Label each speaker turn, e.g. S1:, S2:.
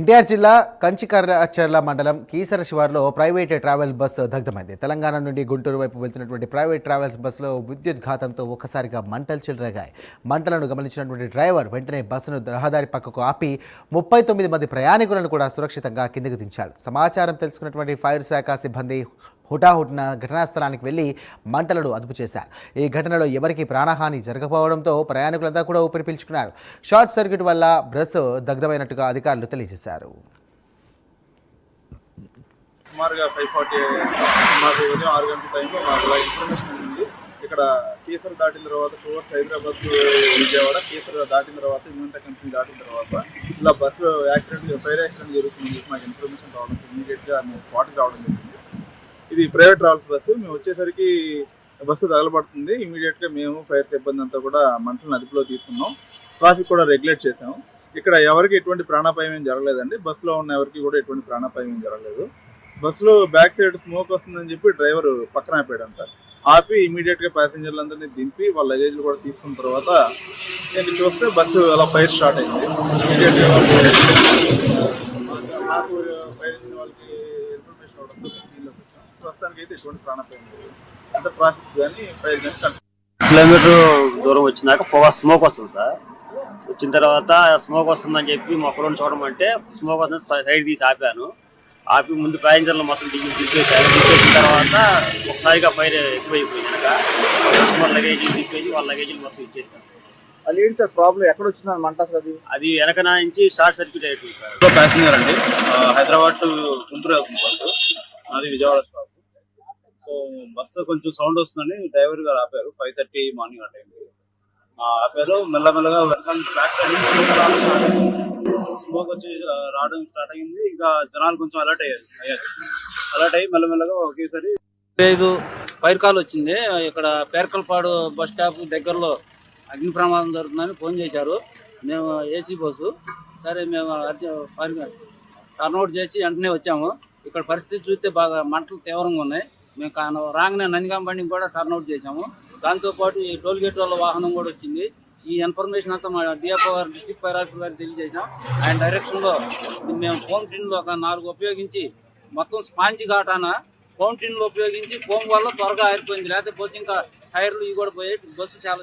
S1: ఎన్టీఆర్ జిల్లా కంచికర్రచర్ల మండలం కీసర శివార్లో ప్రైవేట్ ట్రావెల్ బస్సు దగ్ధమైంది. తెలంగాణ నుండి గుంటూరు వైపు వెళ్తున్నటువంటి ప్రైవేట్ ట్రావెల్స్ బస్సులో విద్యుత్ ఘాతంతో ఒక్కసారిగా మంటలు చెలరేగాయి. మంటలను గమనించినటువంటి డ్రైవర్ వెంటనే బస్సును రహదారి పక్కకు ఆపి 39 మంది ప్రయాణికులను కూడా సురక్షితంగా కిందికి దించాడు. సమాచారం తెలుసుకున్నటువంటి ఫైర్ శాఖ సిబ్బంది హుటాహుటిన ఘటనా స్థలానికి వెళ్లి మంటలను అదుపు చేశారు. ఈ ఘటనలో ఎవరికీ ప్రాణహాని జరగకపోవడంతో ప్రయాణికులంతా కూడా ఊపిరి పీల్చుకున్నారు. షార్ట్ సర్క్యూట్ వల్ల బస్సు దగ్ధమైనట్టుగా అధికారులు తెలియజేశారు.
S2: సుమారుగా 5:40 మాకు ఉదయం 6 గంటల టైంలో మాకు ఇన్ఫర్మేషన్ ఉంది. ఇక్కడ కీసర దాటిన తర్వాత టువర్డ్స్ హైదరాబాద్ విజయవాడ, కీసర దాటిన తర్వాత ఇన్వెంటా కంపెనీ దాటిన తర్వాత ఇలా బస్సు ఫైర్ యాక్సిడెంట్ జరుగుతుంది. మాకు ఇన్ఫర్మేషన్ రావడం ఇమీడియట్గా మేము స్పాట్కి రావడం జరిగింది. ఇది ప్రైవేట్ ట్రావెల్స్ బస్సు. మేము వచ్చేసరికి బస్సు తగలబడుతుంది. ఇమీడియట్గా మేము ఫైర్ సిబ్బంది అంతా కూడా మంటలను అదుపులో తీసుకున్నాం. ట్రాఫిక్ కూడా రెగ్యులేట్ చేసాము. ఇక్కడ ఎవరికి ఎటువంటి ప్రాణాపాయం ఏం జరగలేదండి. బస్సులో ఉన్న ఎవరికి కూడా ఎటువంటి ప్రాణాపాయం ఏం జరగలేదు. బస్సులో బ్యాక్ సైడ్ స్మోక్ వస్తుందని చెప్పి డ్రైవర్ పక్కన ఆపాడంట. ఆపి ఇమీడియట్గా ప్యాసింజర్లందరినీ దింపి వాళ్ళ లగేజ్లు కూడా తీసుకున్న తర్వాత నేను చూస్తే బస్సు అలా ఫైర్ స్టార్ట్ అయింది. ఇమీడియట్గా నాకు ఫైర్ ఇంజిన్ వాళ్ళకి ఇన్ఫర్మేషన్ అవడంతో ప్రస్తుతానికి అయితే ఎటువంటి ప్రాణాపాయం లేదు. అంత ట్రాఫిక్ కానీ ఫైర్ కానీ
S3: కిలోమీటర్ దూరం వచ్చినాక స్మోక్ వస్తుంది సార్. వచ్చిన తర్వాత స్మోక్ వస్తుందని చెప్పి మొక్కలను చూడమంటే స్మోక్ వస్తుంది సైడ్ తీసి ఆపాను. ఆపి ముందు ప్యాసింజర్లు మొత్తం దింపేసాను. దింపేసిన తర్వాత ఒకసారిగా ఫైర్ ఎక్కువైపోయింది. కస్టమర్ లగేజీలు దింపేసి వాళ్ళ లగేజీలు మొత్తం ఇచ్చేసాను.
S2: అది ఏంటి సార్ ప్రాబ్లం? ఎక్కడ వచ్చింది మంట?
S3: అది వెనక నుంచి షార్ట్ సర్క్యూట్ అయిపోయింది
S2: సార్. ప్యాసింజర్ అండి, హైదరాబాద్ టు గుంటూరు బస్సు, అది విజయవాడ స్టాప్. సో బస్సు కొంచెం సౌండ్ వస్తుందని డ్రైవర్ గారు ఆపారు. 5:30 మార్నింగ్ ఆ టైంకి ఆపారు. మెల్లమెల్లగా బ్యాక్ సైడ్ స్మోక్ వచ్చి రావడం స్టార్ట్ అయింది. ఇంకా జనాలు కొంచెం అలర్ట్ అయ్యి మెల్లమెల్లగా ఒకేసారి
S4: 5 ఫైర్ కాల్ వచ్చింది. ఇక్కడ పేర్కల్పాడు బస్ స్టాప్ దగ్గరలో అగ్ని ప్రమాదం జరుగుతుందని ఫోన్ చేశారు. మేము ఏసీ బస్సు సరే మేము టర్న్అవుట్ చేసి వెంటనే వచ్చాము. ఇక్కడ పరిస్థితి చూస్తే బాగా మంటలు తీవ్రంగా ఉన్నాయి. మేము రాగానే నందిగాం బండిని కూడా టర్న్అవుట్ చేశాము. దాంతోపాటు ఈ టోల్ గేట్ వాళ్ళ వాహనం కూడా వచ్చింది. ఈ ఇన్ఫర్మేషన్ అంతా మా డిఎఫ్ఓ గారు, డిస్ట్రిక్ట్ ఫైర్ ఆఫీసర్ గారు తెలియజేసాం. ఆయన డైరెక్షన్లో మేము ఫోమ్ టిన్లు ఒక 4 ఉపయోగించి మొత్తం స్పాంజ్ ఘాటాన ఫోమ్ టిన్లు ఉపయోగించి ఫోమ్ వల్ల త్వరగా ఆరిపోయింది. లేకపోతే ఇంకా టైర్లు ఇవి కూడా పోయాయి. బస్సు చాలా